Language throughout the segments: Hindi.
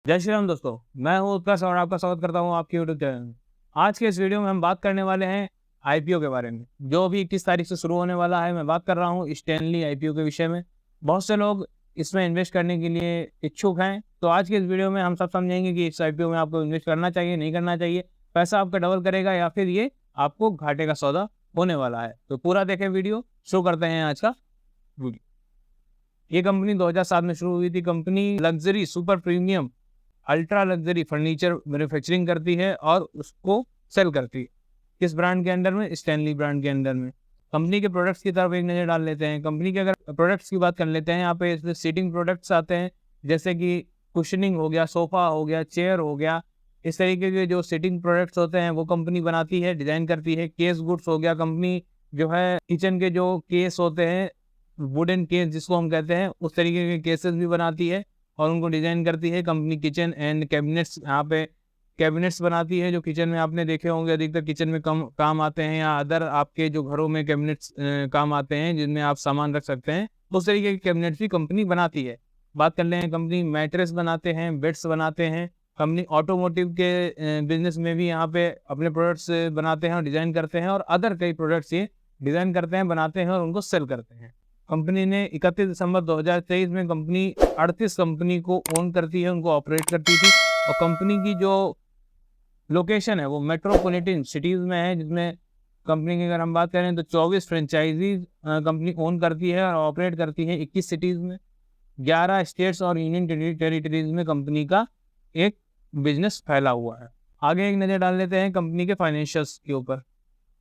जय श्री राम दोस्तों, मैं हूं उत्कर्ष और आपका स्वागत करता हूं आपके यूट्यूब चैनल में। आज के इस वीडियो में हम बात करने वाले हैं आईपीओ के बारे में, जो अभी 21 तारीख से शुरू होने वाला है। मैं बात कर रहा हूं स्टैनली आईपीओ के विषय में। बहुत से लोग इसमें इन्वेस्ट करने के लिए इच्छुक हैं, तो आज के इस वीडियो में हम सब समझेंगे कि इस आईपीओ में आपको इन्वेस्ट करना चाहिए, नहीं करना चाहिए, पैसा आपका डबल करेगा या फिर ये आपको घाटे का सौदा होने वाला है। तो पूरा देखें वीडियो, शुरू करते हैं आज का वीडियो। ये कंपनी 2007 में शुरू हुई थी। Company luxury, super premium, ultra luxury furniture manufacturing करती है और उसको सेल करती है। किस ब्रांड के अंडर में? स्टैनली ब्रांड के अंडर में। कंपनी के प्रोडक्ट्स की तरफ एक नज़र डाल लेते हैं। कंपनी के अगर प्रोडक्ट्स की बात कर लेते हैं, यहाँ पे इसमें सीटिंग प्रोडक्ट्स आते हैं, जैसे कि कुशनिंग हो गया, सोफ़ा हो गया, चेयर हो गया। इस तरीके के जो सीटिंग प्रोडक्ट्स होते हैं वो कंपनी बनाती है, डिज़ाइन करती है। केस गुड्स हो गया, कंपनी जो है किचन के जो केस होते हैं, वुडन केस जिसको हम कहते हैं, उस तरीके के केसेस भी बनाती है और उनको डिज़ाइन करती है। कंपनी किचन एंड कैबिनेट्स, यहाँ पे कैबिनेट्स बनाती है जो किचन में आपने देखे होंगे, अधिकतर किचन में काम आते हैं, या अदर आपके जो घरों में कैबिनेट्स काम आते हैं जिनमें आप सामान रख सकते हैं, उस तरीके के कैबिनेट्स भी कंपनी बनाती है। बात कर लें, कंपनी मैट्रेस बनाते हैं, बेड्स बनाते हैं। कंपनी ऑटोमोटिव के बिजनेस में भी यहाँ पे अपने प्रोडक्ट्स बनाते हैं और डिज़ाइन करते हैं, और अदर कई प्रोडक्ट्स ये डिज़ाइन करते हैं, बनाते हैं और उनको सेल करते हैं। कंपनी ने 31 दिसंबर 2023 में कंपनी 38 कंपनी को ओन करती है, उनको ऑपरेट करती थी। और कंपनी की जो लोकेशन है वो मेट्रोपॉलिटन सिटीज़ में है, जिसमें कंपनी की अगर हम बात करें तो 24 फ्रेंचाइजीज कंपनी ओन करती है और ऑपरेट करती है 21 सिटीज़ में। 11 स्टेट्स और यूनियन टेरिटरीज में कंपनी का एक बिजनेस फैला हुआ है। आगे एक नज़र डाल लेते हैं कंपनी के फाइनेंशियल्स के ऊपर।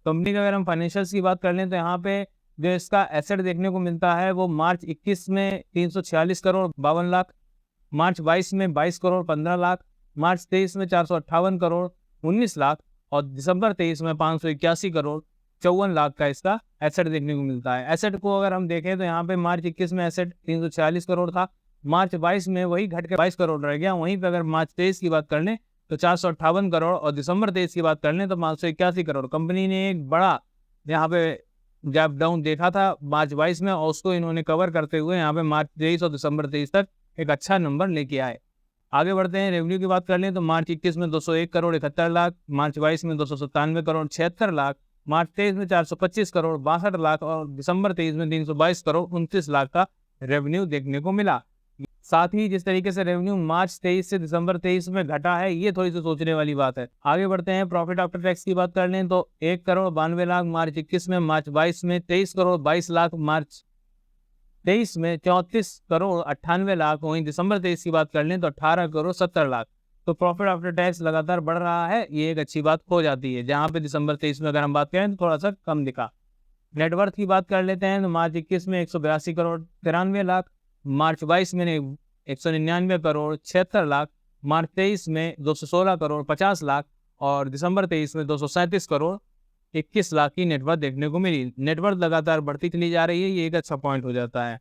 कंपनी का अगर हम फाइनेंशियल्स की बात कर लें तो यहाँ पे जो इसका एसेट देखने को मिलता है वो मार्च 21 में 346 करोड़ 52 लाख, मार्च 22 में 22 करोड़ 15 लाख, मार्च 23 में 458 करोड़ 19 लाख और दिसंबर 23 में 581 करोड़ 54 लाख का इसका एसेट देखने को मिलता है। एसेट को अगर हम देखें तो यहाँ पे मार्च 21 में एसेट 346 करोड़ था, मार्च 22 में वही घट के 22 करोड़ रह गया। वहीं पर अगर मार्च 23 की बात कर लें तो 458 करोड़ और दिसंबर 23 की बात कर लें तो 581 करोड़। कंपनी ने एक बड़ा यहाँ पे गैप डाउन देखा था मार्च 22 में, और उसको इन्होंने कवर करते हुए यहाँ पे मार्च 23 और दिसंबर 23 तक एक अच्छा नंबर लेके आए। आगे बढ़ते हैं, रेवेन्यू की बात कर लें तो मार्च 21 में 201 करोड़ 71 लाख, मार्च 22 में 297 करोड़ 76 लाख, मार्च 23 में 425 करोड़ 62 लाख और दिसंबर 23 में 322 करोड़ 29 लाख का रेवेन्यू देखने को मिला। साथ ही जिस तरीके से रेवेन्यू मार्च 23 से दिसंबर 23 में घटा है, ये थोड़ी सी सोचने वाली बात है। आगे बढ़ते हैं, प्रॉफिट आफ्टर टैक्स की बात कर लें तो 1 करोड़ 92 लाख मार्च 21 में, मार्च 22 में 23 करोड़ 22 लाख, मार्च 23 में 34 करोड़ 98 लाख, वहीं दिसंबर 23 की बात कर लें तो 18 करोड़ 70 लाख। तो प्रॉफिट आफ्टर टैक्स लगातार बढ़ रहा है, ये एक अच्छी बात हो जाती है। जहाँ पे दिसंबर 23 में अगर हम बात करें तो थोड़ा सा कम दिखा। नेटवर्थ की बात कर लेते हैं तो मार्च 21 में 182 करोड़ 93 लाख, मार्च 22 में 199 करोड़ 76 लाख, मार्च 23 में 216 करोड़ 50 लाख और दिसंबर 23 में 237 करोड़ 21 लाख की नेटवर्थ देखने को मिली। नेटवर्थ लगातार बढ़ती चली जा रही है, ये एक अच्छा पॉइंट हो जाता है।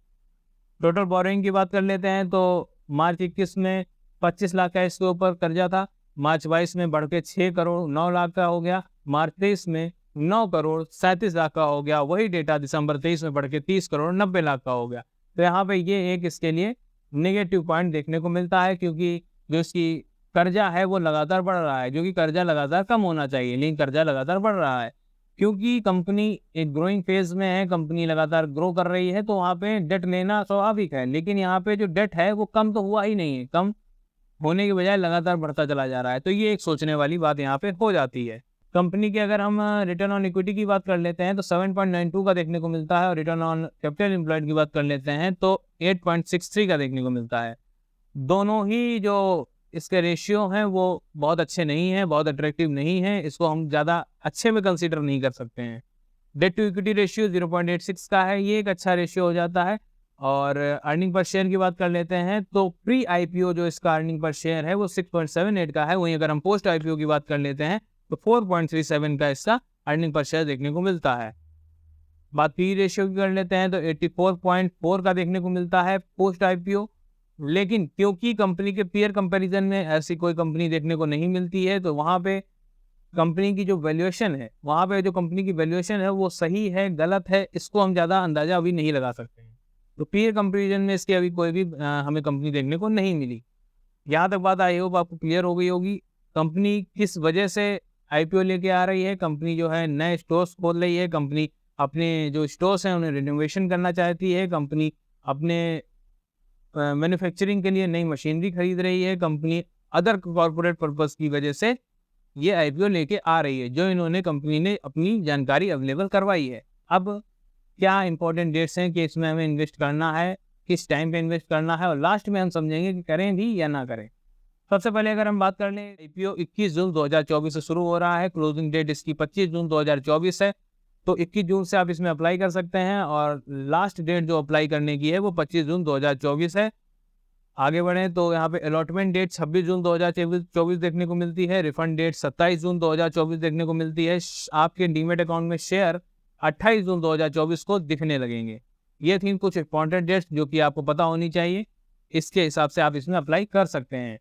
टोटल बोरोइंग की बात कर लेते हैं तो मार्च 21 में 25 लाख का इसके ऊपर कर्जा था, मार्च 22 में बढ़ के 6 करोड़ 9 लाख का हो गया, मार्च 23 में 9 करोड़ 37 लाख का हो गया। वही डेटा दिसंबर 23 में बढ़ के 30 करोड़ 90 लाख का हो गया। तो यहाँ पे ये एक इसके लिए नेगेटिव पॉइंट देखने को मिलता है, क्योंकि जो इसकी कर्जा है वो लगातार बढ़ रहा है, जो कि कर्जा लगातार कम होना चाहिए, लेकिन कर्जा लगातार बढ़ रहा है क्योंकि कंपनी एक ग्रोइंग फेज में है, कंपनी लगातार ग्रो कर रही है, तो वहाँ पे डेट लेना स्वाभाविक है। लेकिन यहाँ पे जो डेट है वो कम तो हुआ ही नहीं है, कम होने के बजाय लगातार बढ़ता चला जा रहा है। तो ये एक सोचने वाली बात यहाँ पे हो जाती है। कंपनी के अगर हम रिटर्न ऑन इक्विटी की बात कर लेते हैं तो 7.92 का देखने को मिलता है, और रिटर्न ऑन कैपिटल एम्प्लॉयड की बात कर लेते हैं तो 8.63 का देखने को मिलता है। दोनों ही जो इसके रेशियो हैं वो बहुत अच्छे नहीं हैं, बहुत अट्रैक्टिव नहीं है, इसको हम ज़्यादा अच्छे में कंसीडर नहीं कर सकते हैं। डेट टू इक्विटी रेशियो 0.86 का है, ये एक अच्छा रेशियो हो जाता है। और अर्निंग पर शेयर की बात कर लेते हैं तो प्री आईपीओ जो इसका अर्निंग पर शेयर है वो 6.78 का है, वहीं अगर हम पोस्ट आईपीओ की बात कर लेते हैं तो 4.37 का इसका अर्निंग पर शेयर देखने को मिलता है। बात पी रेशियो की कर लेते हैं तो 84.4 का देखने को मिलता है पोस्ट आईपीओ। लेकिन क्योंकि कंपनी के पीयर कंपैरिजन में ऐसी कोई कंपनी देखने को नहीं मिलती है, तो वहाँ पे कंपनी की जो वैल्यूएशन है, वहाँ पे जो कंपनी की वैल्यूएशन है वो सही है गलत है, इसको हम ज़्यादा अंदाज़ा अभी नहीं लगा सकते हैं। तो पीयर कंपैरिजन में इसकी अभी कोई भी हमें कंपनी देखने को नहीं मिली। यहाँ तक बात आई होप आपको क्लियर हो गई होगी। कंपनी किस वजह से आईपीओ लेके आ रही है, कंपनी जो है नए स्टोर्स खोल रही है, कंपनी अपने जो स्टोर्स हैं उन्हें रिनोवेशन करना चाहती है, कंपनी अपने मैन्युफैक्चरिंग के लिए नई मशीनरी खरीद रही है, कंपनी अदर कॉर्पोरेट पर्पस की वजह से ये आईपीओ लेके आ रही है, जो इन्होंने कंपनी ने अपनी जानकारी अवेलेबल करवाई है। अब क्या इंपॉर्टेंट डेट्स हैं कि इसमें हमें इन्वेस्ट करना है, किस टाइम पे इन्वेस्ट करना है, और लास्ट में हम समझेंगे कि करें भी या ना करें। सबसे पहले अगर हम बात कर लें, आईपीओ 21 जून 2024 से शुरू हो रहा है, क्लोजिंग डेट इसकी 25 जून 2024 है। तो 21 जून से आप इसमें अप्लाई कर सकते हैं और लास्ट डेट जो अप्लाई करने की है वो 25 जून 2024 है। आगे बढ़ें तो यहाँ पे अलॉटमेंट डेट 26 जून 2024 देखने को मिलती है, रिफंड डेट 27 जून 2024 देखने को मिलती है। आपके डीमेट अकाउंट में शेयर 28 जून 2024 को दिखने लगेंगे। ये थी कुछ इंपॉर्टेंट डेट्स जो कि आपको पता होनी चाहिए, इसके हिसाब से आप इसमें अप्लाई कर सकते हैं।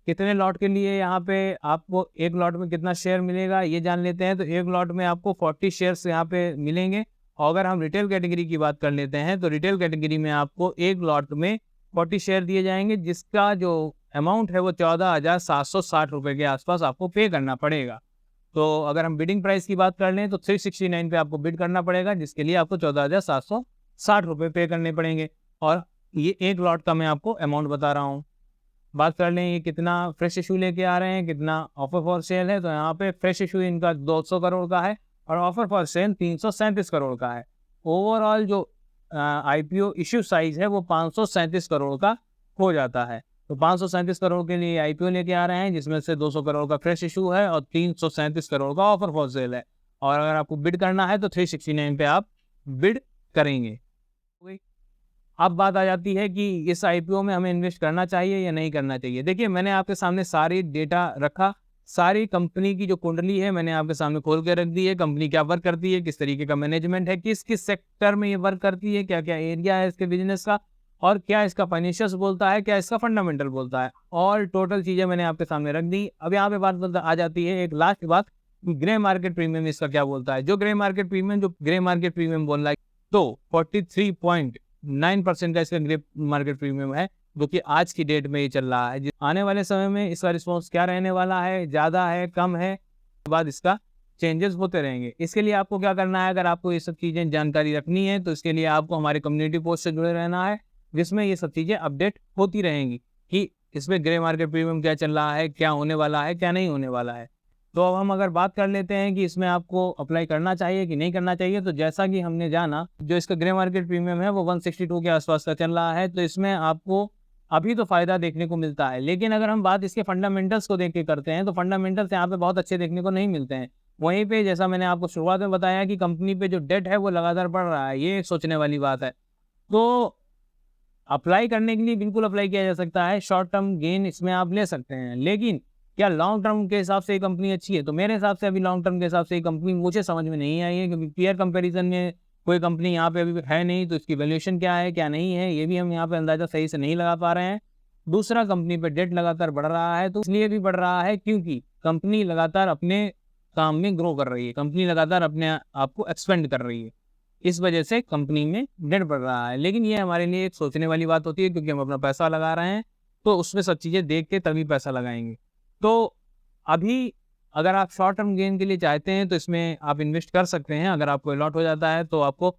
कितने लॉट के लिए यहाँ पे आपको एक लॉट में कितना शेयर मिलेगा ये जान लेते हैं। तो एक लॉट में आपको 40 शेयर्स यहाँ पे मिलेंगे, और अगर हम रिटेल कैटेगरी की बात कर लेते हैं तो रिटेल कैटेगरी में आपको एक लॉट में 40 शेयर दिए जाएंगे, जिसका जो अमाउंट है वो 14,760 रुपये के आसपास आपको पे करना पड़ेगा। तो अगर हम बिडिंग प्राइस की बात कर लें तो 369 पे आपको बिड करना पड़ेगा, जिसके लिए आपको 14,760 रुपये पे करने पड़ेंगे। और ये एक लॉट का मैं आपको अमाउंट बता रहा हूँ। बात कर लें ये कितना फ्रेश इशू लेके आ रहे हैं, कितना ऑफर फॉर सेल है, तो यहाँ पे फ्रेश इशू इनका 200 करोड़ का है और ऑफर फॉर सेल 337 करोड़ का है। ओवरऑल जो आईपीओ इश्यू साइज है वो 537 करोड़ का हो जाता है। तो 537 करोड़ के लिए आईपीओ लेके आ रहे हैं, जिसमें से 200 करोड़ का फ्रेश इशू है और 337 करोड़ का ऑफर फॉर सेल है। और अगर आपको बिड करना है तो 369 पे आप बिड करेंगे। अब बात आ जाती है कि इस आईपीओ में हमें इन्वेस्ट करना चाहिए या नहीं करना चाहिए। देखिए, मैंने आपके सामने सारी डेटा रखा, सारी कंपनी की जो कुंडली है मैंने आपके सामने खोल के रख दी है। कंपनी क्या वर्क करती है, किस तरीके का मैनेजमेंट है, किस किस सेक्टर में ये वर्क करती है, क्या क्या एरिया है इसके बिजनेस का, और क्या इसका फाइनेंशियल्स बोलता है, क्या इसका फंडामेंटल बोलता है, और टोटल चीज़ें मैंने आपके सामने रख दी। अब यहाँ पे बात आ जाती है एक लास्ट बात, ग्रे मार्केट प्रीमियम इसका क्या बोलता है। जो ग्रे मार्केट प्रीमियम बोल रहा है तो 43.9% का इसका ग्रे मार्केट प्रीमियम है, जो कि आज की डेट में ये चल रहा है। आने वाले समय में इसका रिस्पॉन्स क्या रहने वाला है, ज़्यादा है, कम है, उसके बाद इसका चेंजेस होते रहेंगे। इसके लिए आपको क्या करना है, अगर आपको ये सब चीज़ें जानकारी रखनी है तो इसके लिए आपको हमारे कम्युनिटी पोस्ट से जुड़े रहना है, जिसमें ये सब चीज़ें अपडेट होती रहेंगी कि इसमें ग्रे मार्केट प्रीमियम क्या चल रहा है, क्या होने वाला है, क्या नहीं होने वाला है। तो अब हम अगर बात कर लेते हैं कि इसमें आपको अप्लाई करना चाहिए कि नहीं करना चाहिए, तो जैसा कि हमने जाना जो इसका ग्रे मार्केट प्रीमियम है वो 162 के आसपास का चल रहा है। तो इसमें आपको अभी तो फ़ायदा देखने को मिलता है, लेकिन अगर हम बात इसके फंडामेंटल्स को देख के करते हैं तो फंडामेंटल्स यहाँ पे बहुत अच्छे देखने को नहीं मिलते हैं। वहीं पे जैसा मैंने आपको शुरुआत में बताया कि कंपनी पे जो डेट है वो लगातार बढ़ रहा है, ये सोचने वाली बात है। तो अप्लाई करने के लिए बिल्कुल अप्लाई किया जा सकता है, शॉर्ट टर्म गेन इसमें आप ले सकते हैं, लेकिन क्या लॉन्ग टर्म के हिसाब से ये कंपनी अच्छी है? तो मेरे हिसाब से अभी लॉन्ग टर्म के हिसाब से ये कंपनी मुझे समझ में नहीं आई है, क्योंकि पीयर कंपैरिजन में कोई कंपनी यहाँ पे अभी है नहीं, तो इसकी वैल्यूएशन क्या है क्या नहीं है ये भी हम यहाँ पे अंदाजा सही से नहीं लगा पा रहे हैं। दूसरा, कंपनी पे डेट लगातार बढ़ रहा है, तो इसलिए भी बढ़ रहा है क्योंकि कंपनी लगातार अपने काम में ग्रो कर रही है, कंपनी लगातार अपने आप को एक्सपेंड कर रही है, इस वजह से कंपनी में डेट बढ़ रहा है। लेकिन ये हमारे लिए एक सोचने वाली बात होती है, क्योंकि हम अपना पैसा लगा रहे हैं तो उसमें सब चीज़ें देख के तभी पैसा लगाएंगे। तो अभी अगर आप शॉर्ट टर्म गेन के लिए चाहते हैं तो इसमें आप इन्वेस्ट कर सकते हैं। अगर आपको अलॉट हो जाता है तो आपको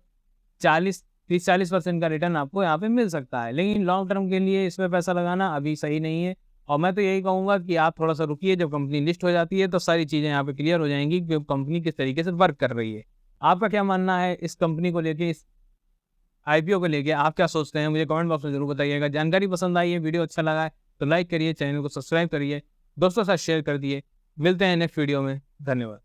30-40% का रिटर्न आपको यहाँ पे मिल सकता है, लेकिन लॉन्ग टर्म के लिए इसमें पैसा लगाना अभी सही नहीं है। और मैं तो यही कहूँगा कि आप थोड़ा सा रुकिए, जब कंपनी लिस्ट हो जाती है तो सारी चीज़ें यहाँ पे क्लियर हो जाएंगी कि कंपनी किस तरीके से वर्क कर रही है। आपका क्या मानना है इस कंपनी को लेके, इस आईपीओ को लेके आप क्या सोचते हैं, मुझे कमेंट बॉक्स में जरूर बताइएगा। जानकारी पसंद आई है, वीडियो अच्छा लगा है तो लाइक करिए, चैनल को सब्सक्राइब करिए, दोस्तों के साथ शेयर कर दिए। मिलते हैं नेक्स्ट वीडियो में, धन्यवाद।